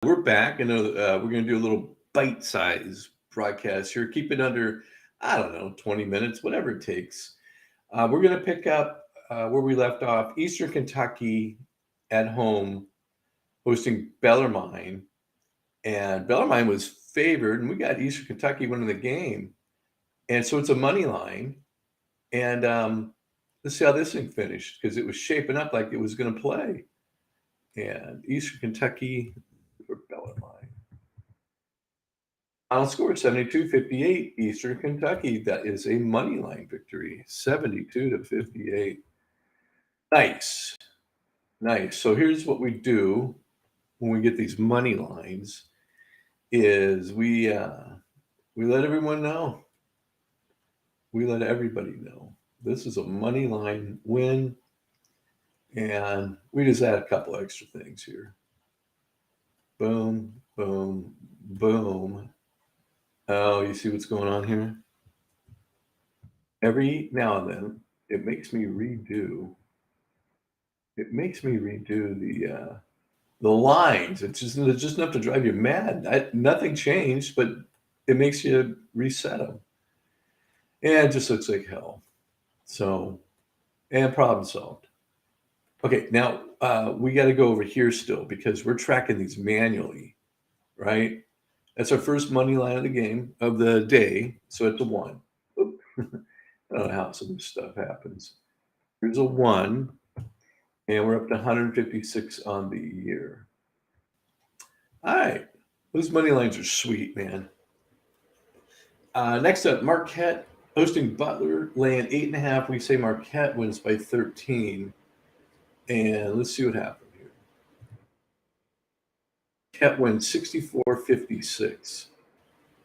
We're back, and we're going to do a little bite-size broadcast here. Keep it under, I don't know, 20 minutes, whatever it takes. We're going to pick up where we left off. Eastern Kentucky at home hosting Bellarmine, and Bellarmine was favored, and we got Eastern Kentucky winning the game, and so it's a money line. And let's see how this thing finished because it was shaping up like it was going to play. And Eastern Kentucky for Bellarmine. Final score 72-58, Eastern Kentucky. That is a money line victory, 72-58. Nice. Nice. So here's what we do when we get these money lines is we let everyone know. We let everybody know. This is a money line win. And we just add a couple extra things here. Boom, boom, boom. Oh, you see what's going on here? Every now and then, it makes me redo. The lines. It's just enough to drive you mad. Nothing changed, but it makes you reset them. And it just looks like hell. So, and problem solved. Okay, now we got to go over here still because we're tracking these manually, right? That's our first money line of the game of the day. So it's a 1. I don't know how some of this stuff happens. Here's a 1, and we're up to 156 on the year. All right. Those money lines are sweet, man. Next up, Marquette hosting Butler, laying 8.5. We say Marquette wins by 13. And let's see what happened here. Marquette wins 64-56.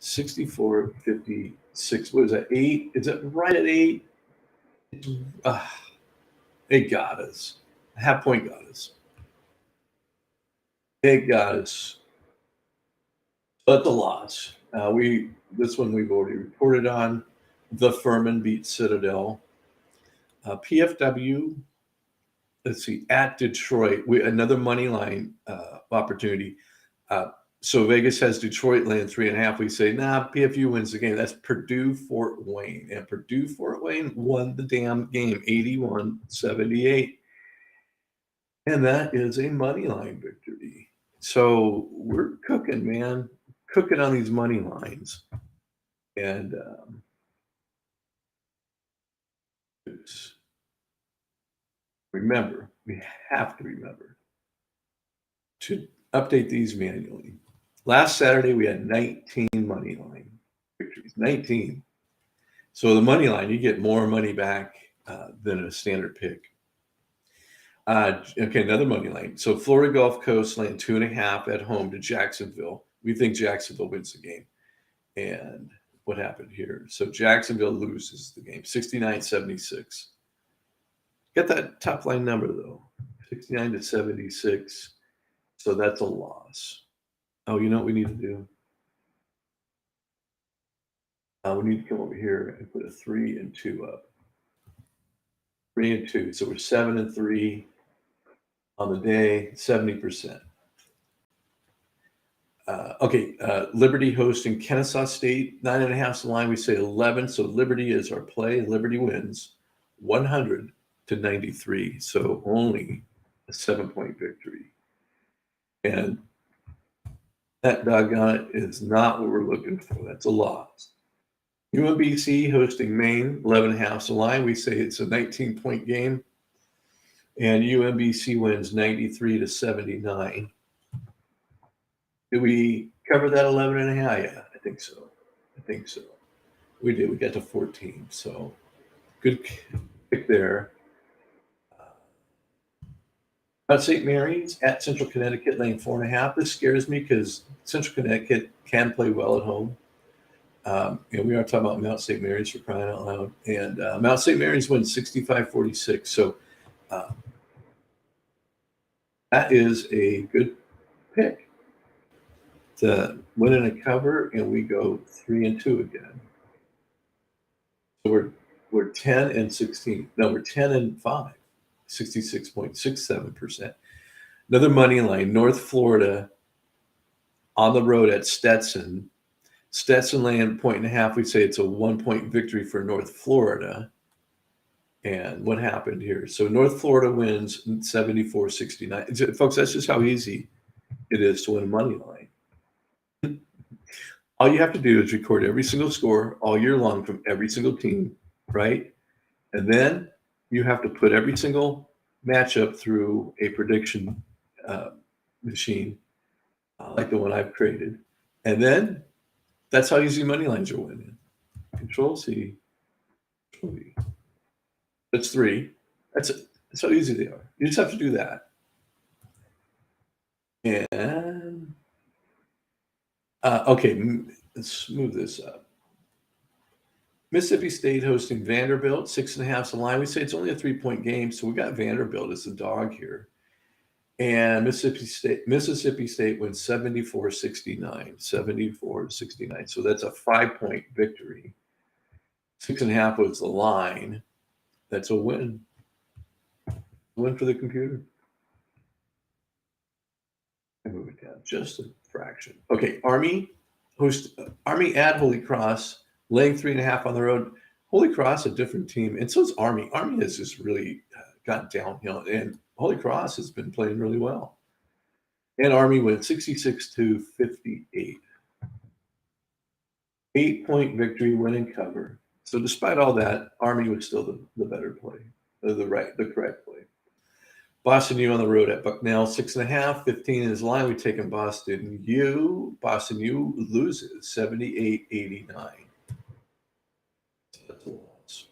64-56. What is that, 8? Is that right at 8? It got us. A half point got us. It got us. But the loss. This one we've already reported on. The Furman beat Citadel. PFW, let's see, at Detroit. Another money line opportunity. So Vegas has Detroit laying 3.5. We say, nah, PFU wins the game. That's Purdue Fort Wayne. And Purdue Fort Wayne won the damn game, 81-78. And that is a money line victory. So we're cooking, man. Cooking on these money lines. And remember, we have to remember to update these manually. Last Saturday, we had 19 money line victories. 19. So the money line, you get more money back than a standard pick. Okay, another money line. So Florida Gulf Coast laying 2.5 at home to Jacksonville. We think Jacksonville wins the game. And what happened here? So Jacksonville loses the game, 69-76. Get that top line number though, 69-76. So that's a loss. Oh, you know what we need to do? We need to come over here and put a 3 and 2 up. 3 and 2. So we're 7 and 3 on the day, 70%. Okay, Liberty hosting Kennesaw State, 9.5 the line. We say 11. So Liberty is our play. Liberty wins 100-93. So only a 7-point victory. And that doggone it is not what we're looking for. That's a loss. UMBC hosting Maine, 11.5 the line. We say it's a 19-point game. And UMBC wins 93-79. Did we cover that 11.5? Yeah, I think so. We did. We got to 14. So good pick there. Mount St. Mary's at Central Connecticut, laying 4.5. This scares me because Central Connecticut can play well at home. And we are talking about Mount St. Mary's for crying out loud. And Mount St. Mary's wins 65-46. So that is a good pick to win in a cover, and we go 3 and 2 again. So we're 10 and 16. No, we're 10 and 5. 66.67%. Another money line, North Florida on the road at Stetson. Stetson laying 1.5. We'd say it's a 1-point victory for North Florida. And what happened here? So North Florida wins 74-69. Folks, that's just how easy it is to win a money line. All you have to do is record every single score all year long from every single team, right? And then you have to put every single matchup through a prediction machine, like the one I've created. And then that's how easy money lines are winning. Control C, Control V. That's 3. That's how easy they are. You just have to do that. And okay, let's move this up. Mississippi State hosting Vanderbilt, 6.5's the line. We say it's only a 3-point game, so we got Vanderbilt as the dog here. And Mississippi State wins 74-69. 74-69. So that's a 5-point victory. 6.5 was the line. That's a win. Win for the computer. I move it down just a fraction. Okay, Army at Holy Cross, laying 3.5 on the road. Holy Cross, a different team, and so is Army. Army has just really gotten downhill, and Holy Cross has been playing really well. And Army wins 66-58. 8-point victory, win and cover. So despite all that, Army was still the better play, the correct play. Boston U on the road at Bucknell, 6.5. 15 is the line. We've taken Boston U. Boston U loses 78-89. So that's a loss.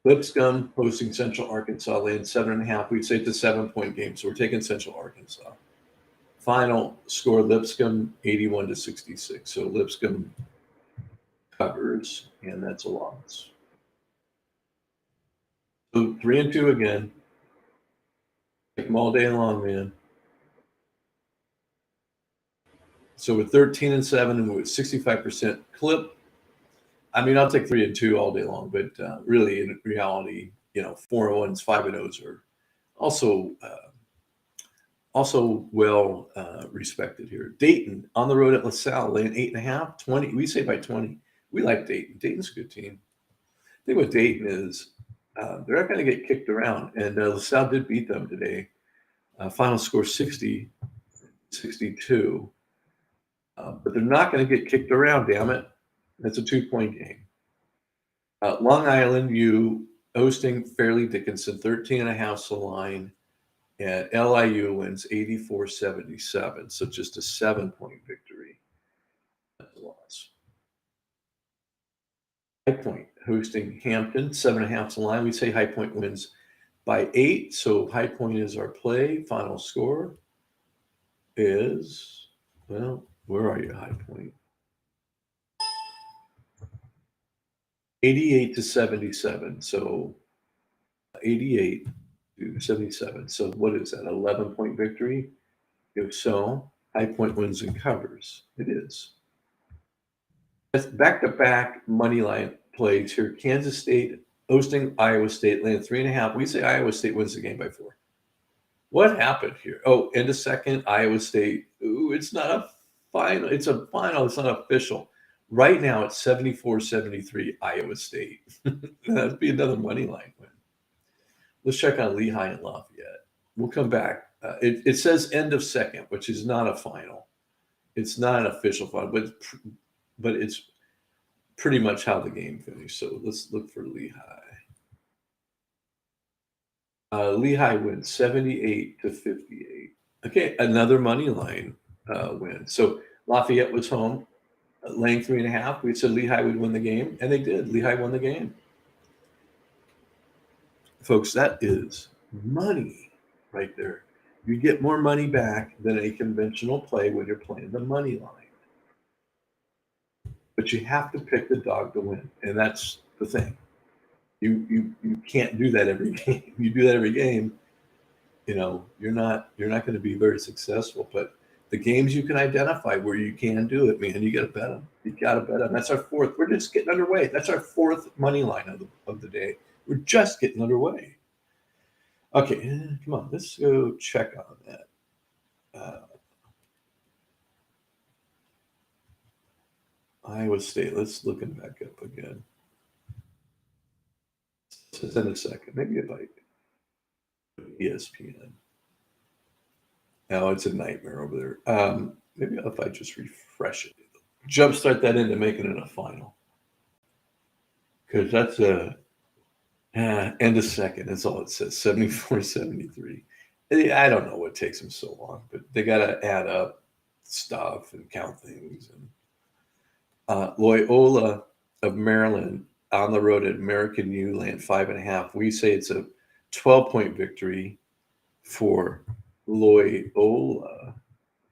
Lipscomb hosting Central Arkansas, laying 7.5. We'd say it's a 7-point game, so we're taking Central Arkansas. Final score: Lipscomb 81-66. So Lipscomb covers, and that's a loss. So 3-2 again. Take them all day long, man. So with 13-7 and with 65% clip, I mean, I'll take 3-2 all day long. But really, in reality, 4-1s, 5-0s are also well respected here. Dayton on the road at LaSalle, laying 8.5. 20. We say by 20. We like Dayton. Dayton's a good team. The thing with Dayton is they're not going to get kicked around, and LaSalle did beat them today. Final score 60-62. But they're not going to get kicked around, damn it. That's a 2-point game. Long Island U hosting Fairleigh Dickinson, 13.5's the line. And LIU wins 84-77. So just a 7-point victory. That's a loss. High Point hosting Hampton, 7.5's the line. We say High Point wins by 8. So High Point is our play. Final score is, well, where are you, High Point? 88-77. So 88-77. So what is that? 11-point victory? If so, High Point wins and covers. It is. That's back-to-back money line plays here. Kansas State hosting Iowa State, laying 3.5. We say Iowa State wins the game by 4. What happened here? Oh, end of second, Iowa State. Ooh, it's not a final. It's a final. It's not official. Right now, it's 74-73 Iowa State. That'd be another money line win. Let's check on Lehigh and Lafayette. We'll come back. It says end of second, which is not a final. It's not an official final, but it's pretty much how the game finished. So let's look for Lehigh. Lehigh wins 78-58. Okay, another money line win. So Lafayette was home, laying 3.5. We said Lehigh would win the game, and they did. Lehigh won the game. Folks, that is money right there. You get more money back than a conventional play when you're playing the money line. But you have to pick the dog to win, and that's the thing. You can't do that every game. You do that every game, you're not going to be very successful. But the games you can identify where you can do it, man, you got to bet them. You got to bet them. That's our fourth. We're just getting underway. That's our fourth money line of the day. We're just getting underway. Okay, come on, let's go check on that. Iowa State. Let's look it back up again. Just in a second. Maybe if I ESPN. No, it's a nightmare over there. Maybe if I just refresh it, jumpstart that into making it a final, because that's a end of second. That's all it says. 74-73. I don't know what takes them so long, but they got to add up stuff and count things. And Loyola of Maryland on the road at American U land 5.5. We say it's a 12-point victory for Loyola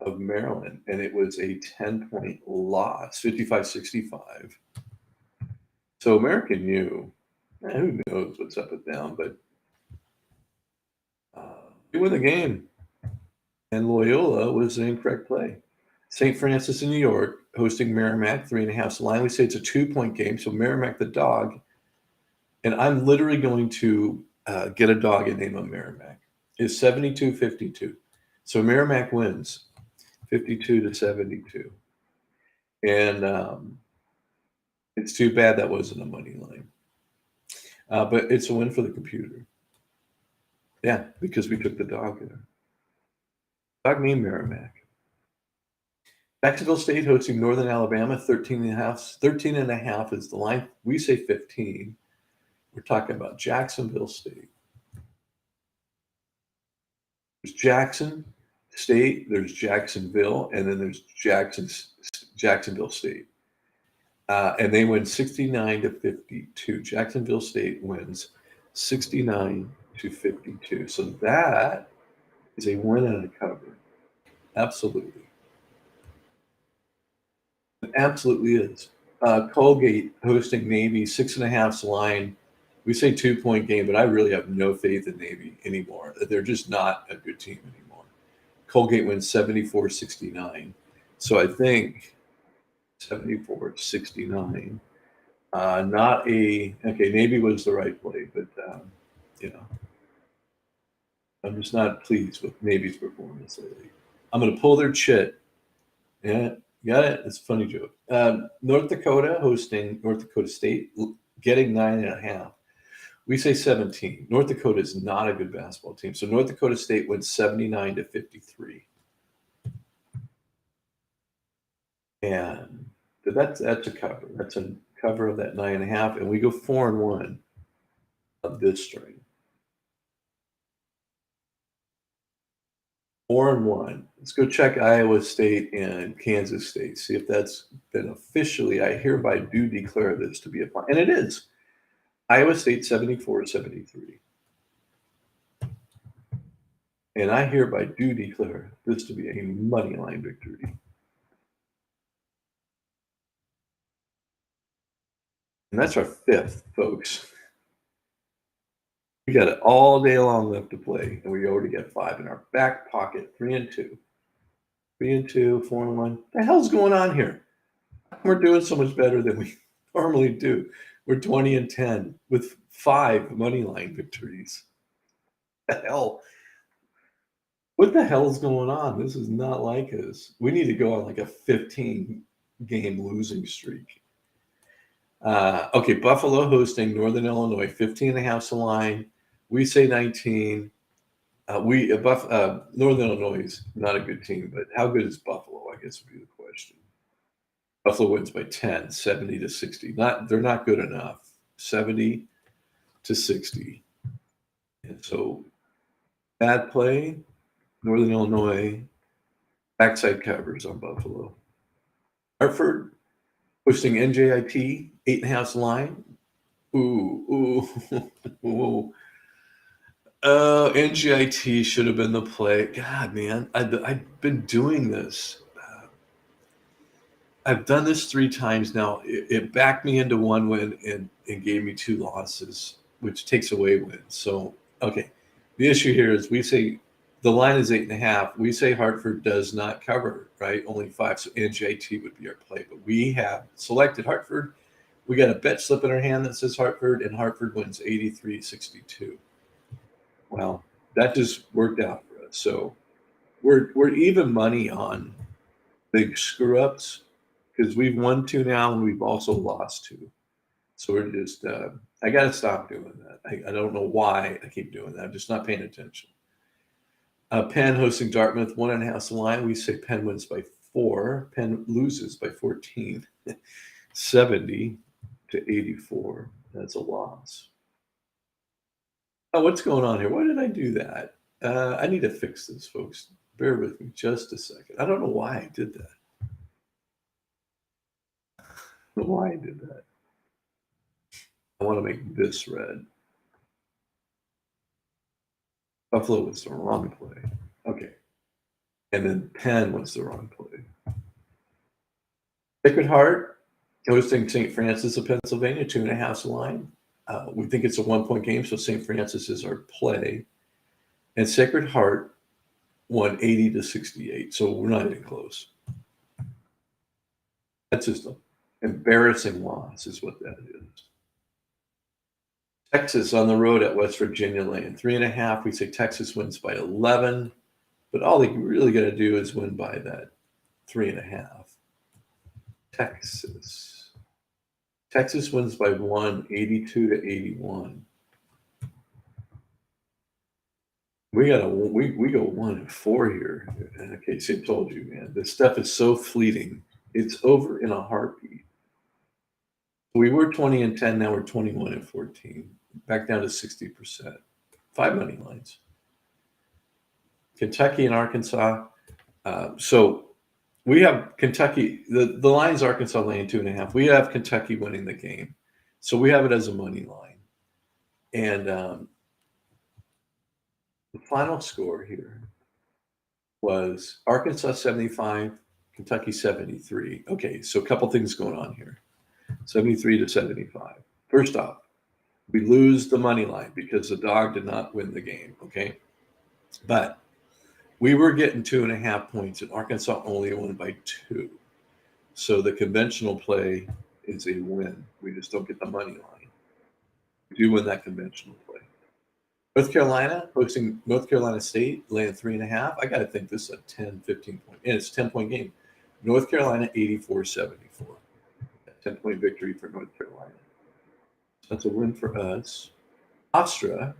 of Maryland, and it was a 10-point loss, 55-65. So American U, who knows what's up and down, but they win the game. And Loyola was the incorrect play. St. Francis in New York hosting Merrimack, 3.5 line. We say it's a 2-point game, so Merrimack the dog. And I'm literally going to get a dog and name him Merrimack. Is 72-52. So Merrimack wins 52-72. And it's too bad that wasn't a money line. But it's a win for the computer. Yeah, because we took the dog there. Dog named Merrimack. Jacksonville State hosting Northern Alabama, 13.5. 13.5 is the line. We say 15. We're talking about Jacksonville State. There's Jackson State, there's Jacksonville, and then there's Jacksonville State. And they win 69-52. Jacksonville State wins 69-52. So that is a win and a cover. Absolutely. It absolutely is. Colgate hosting Navy, 6.5's line. We say 2-point game, but I really have no faith in Navy anymore. They're just not a good team anymore. Colgate wins 74-69. So I think 74-69. Navy was the right play, but I'm just not pleased with Navy's performance lately. I'm going to pull their chit. Yeah, got it. It's a funny joke. North Dakota hosting North Dakota State, getting 9.5. We say 17. North Dakota is not a good basketball team. So North Dakota State wins 79-53. And that's a cover. That's a cover of that 9.5. And we go 4-1 of this string. 4-1. Let's go check Iowa State and Kansas State. See if that's been officially. I hereby do declare this to be a final. And it is. Iowa State 74-73. And I hereby do declare this to be a money line victory. And that's our 5th, folks. We got it all day long left to play, and we already got 5 in our back pocket. 3-2. 3-2, 4-1. The hell's going on here? We're doing so much better than we normally do. We're 20-10 with 5 money line victories. The hell? What the hell is going on? This is not like us. We need to go on like a 15-game losing streak. Okay, Buffalo hosting Northern Illinois, 15.5's the line. We say 19. Northern Illinois is not a good team, but how good is Buffalo? I guess would be the question. Buffalo wins by 10, 70-60. They're not good enough. 70-60. And so bad play, Northern Illinois, backside covers on Buffalo. Hartford hosting NJIT, 8.5's line. Ooh. NJIT should have been the play. God, man, I've been doing this. I've done this 3 times now. It backed me into 1 win and gave me 2 losses, which takes away wins. So, okay. The issue here is we say the line is 8.5. We say Hartford does not cover, right? Only 5. So NJIT would be our play. But we have selected Hartford. We got a bet slip in our hand that says Hartford, and Hartford wins 83-62. Well, that just worked out for us. So we're even money on big screw ups because we've won two now and we've also lost two. So we're just I got to stop doing that. I don't know why I keep doing that. I'm just not paying attention. Penn hosting Dartmouth, 1.5 line. We say Penn wins by 4. Penn loses by 14, 70 to 84. That's a loss. Oh, what's going on here? Why did I do that? I need to fix this, folks. Bear with me just a second. I don't know why I did that. I don't know why I did that. I want to make this red. Buffalo was the wrong play. Okay. And then Penn was the wrong play. Sacred Heart hosting St. Francis of Pennsylvania, 2.5 line. We think it's a 1-point game, so St. Francis is our play. And Sacred Heart won 80 to 68, so we're not even close. That's just an embarrassing loss, is what that is. Texas on the road at West Virginia laying 3.5. We say Texas wins by 11, but all they really got to do is win by that 3.5. Texas wins by 1, 82 to 81. We go 1-4 here. Okay, so I told you, man, this stuff is so fleeting. It's over in a heartbeat. We were 20-10, now we're 21-14. Back down to 60%. 5 money lines. Kentucky and Arkansas. So we have Kentucky. The line's Arkansas laying 2.5. We have Kentucky winning the game. So we have it as a money line. And the final score here was Arkansas 75, Kentucky 73. Okay, so a couple things going on here. 73 to 75. First off, we lose the money line because the dog did not win the game, okay? But we were getting 2.5 points, and Arkansas only won by 2. So the conventional play is a win. We just don't get the money line. We do win that conventional play. North Carolina hosting North Carolina State, laying 3.5. I got to think this is a 10, 15 point, and it's a 10-point game. North Carolina 84-74. 10-point victory for North Carolina. That's a win for us. Hofstra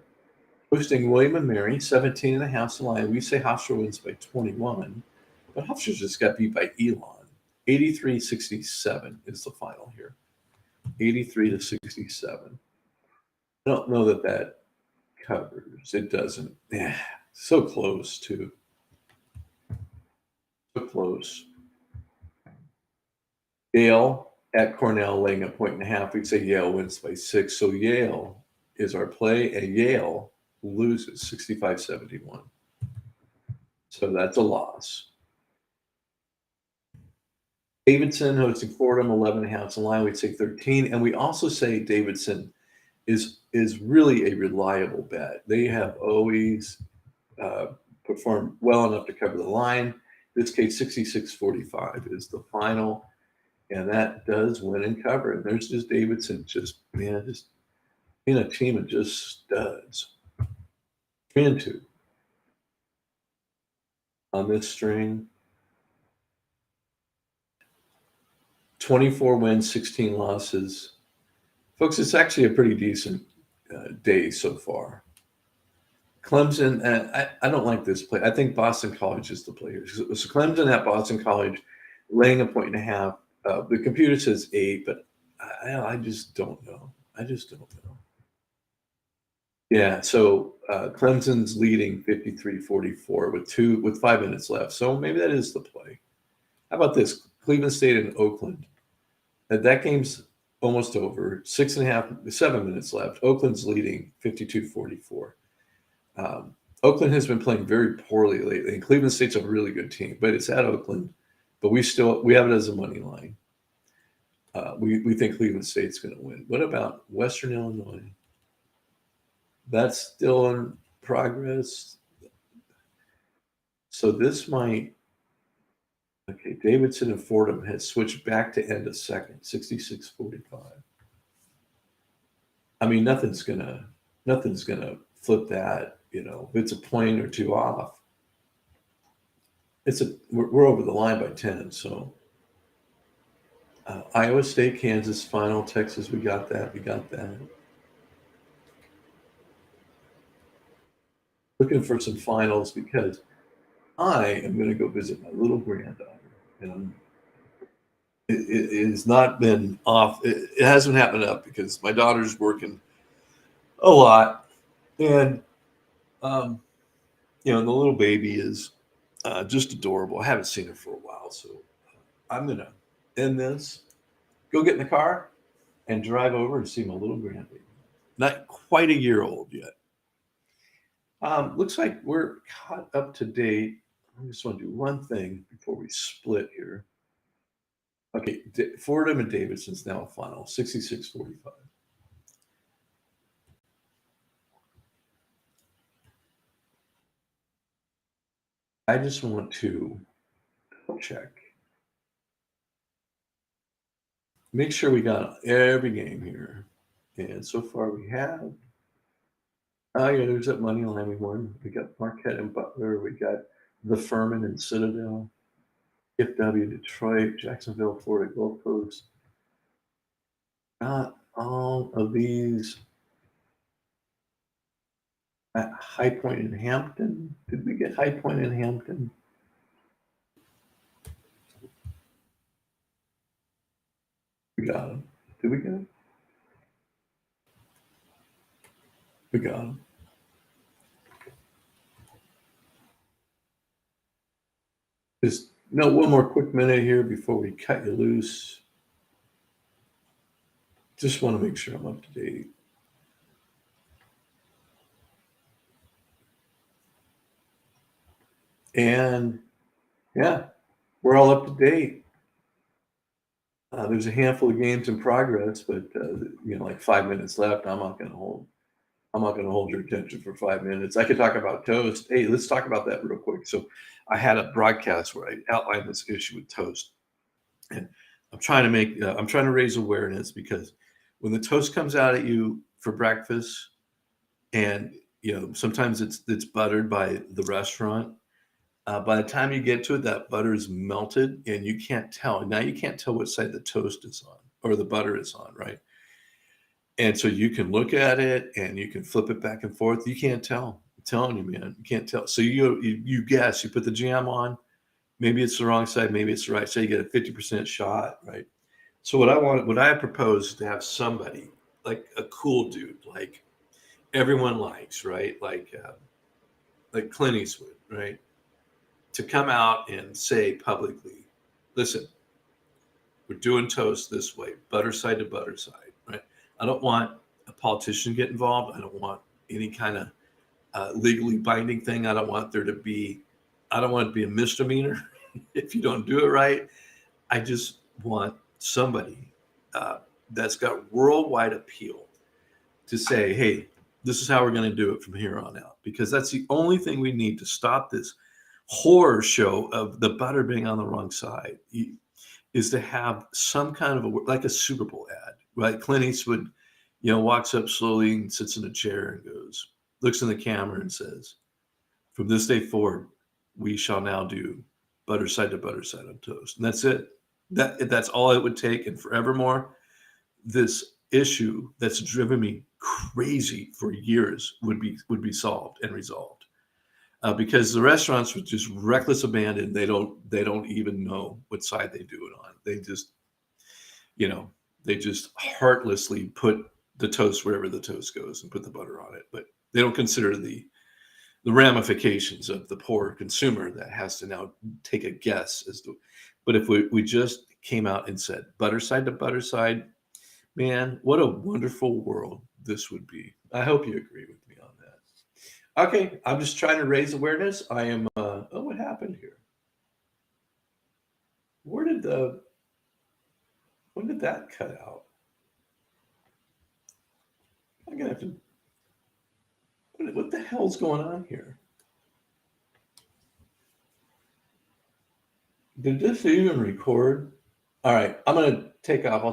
hosting William & Mary, 17.5 line. We say Hofstra wins by 21, but Hofstra just got beat by Elon. 83-67 is the final here. 83 to 67. I don't know that covers. It doesn't. Yeah, so close too. So close. Yale at Cornell laying 1.5. We'd say Yale wins by 6. So Yale is our play, and Yale loses 65-71. So that's a loss. Davidson hosting Fordham, 11.5 line. We'd say 13. And we also say Davidson is really a reliable bet. They have always performed well enough to cover the line. In this case, 66-45 is the final. And that does win and cover. And there's just Davidson just being a team of just studs. 3-2 on this string. 24 wins, 16 losses. Folks, it's actually a pretty decent day so far. Clemson, I don't like this play. I think Boston College is the play here. So Clemson at Boston College, laying 1.5. The computer says 8, but I just don't know. I just don't know. Yeah, so Clemson's leading 53-44 with 5 minutes left. So maybe that is the play. How about this? Cleveland State and Oakland. That game's almost over. 7 minutes left. Oakland's leading 52-44. Oakland has been playing very poorly lately, and Cleveland State's a really good team, but it's at Oakland. But we have it as a money line. We think Cleveland State's going to win. What about Western Illinois? That's still in progress. So this might. Okay, Davidson and Fordham has switched back to end of second, 66-45. I mean, nothing's gonna flip that if it's a point or two off, we're over the line by 10. So Iowa State, Kansas, final, Texas, we got that. We got that. Looking for some finals because I am going to go visit my little granddaughter, and it has not been off. It hasn't happened up because my daughter's working a lot, and um, the little baby is just adorable. I haven't seen her for a while, so I'm gonna end this, go get in the car, and drive over and see my little grandbaby. Not quite a year old yet. Looks like we're caught up to date. I just want to do one thing before we split here. Okay, Fordham and Davidson's now a final, 66-45. I just want to check. Make sure we got every game here. And so far we have. Oh, yeah, there's that money line we won. We got Marquette and Butler. We got the Furman and Citadel. FW Detroit, Jacksonville, Florida Gulf Coast. Not all of these at High Point in Hampton. Did we get High Point in Hampton? We got them. Did we get them? We got them. Just one more quick minute here before we cut you loose. Just want to make sure I'm up to date. And yeah, we're all up to date. There's a handful of games in progress, but like 5 minutes left. I'm not going to hold your attention for 5 minutes. I could talk about Toast. Hey, let's talk about that real quick. So I had a broadcast where I outlined this issue with Toast, and I'm trying to raise awareness because when the toast comes out at you for breakfast, and sometimes it's buttered by the restaurant. By the time you get to it, that butter is melted, and you can't tell. Now you can't tell what side the toast is on or the butter is on, right? And so you can look at it and you can flip it back and forth. You can't tell. I'm telling you, man, you can't tell. So you guess. You put the jam on. Maybe it's the wrong side. Maybe it's the right side. You get a 50% shot, right? So what I propose is to have somebody like a cool dude, like everyone likes, right? Like Clint Eastwood, right? To come out and say publicly, listen, we're doing toast this way, butter side to butter side, right? I don't want a politician to get involved. I don't want any kind of legally binding thing. I don't want it to be a misdemeanor if you don't do it right. I just want somebody that's got worldwide appeal to say, hey, this is how we're going to do it from here on out, because that's the only thing we need to stop this horror show of the butter being on the wrong side. Is to have some kind of like a Super Bowl ad, right? Clint Eastwood, walks up slowly and sits in a chair and looks in the camera and says, from this day forward, we shall now do butter side to butter side on toast. And that's it. That's all it would take. And forevermore, this issue that's driven me crazy for years would be solved and resolved. Because the restaurants with just reckless abandon, they don't even know what side they do it on. They just heartlessly put the toast wherever the toast goes and put the butter on it, but they don't consider the ramifications of the poor consumer that has to now take a guess as to. But if we just came out and said butter side to butter side, man, what a wonderful world this would be. I hope you agree with me on that. Okay, I'm just trying to raise awareness. I am. What happened here? When did that cut out? I'm gonna have to. What the hell's going on here? Did this even record? All right, I'm gonna take off.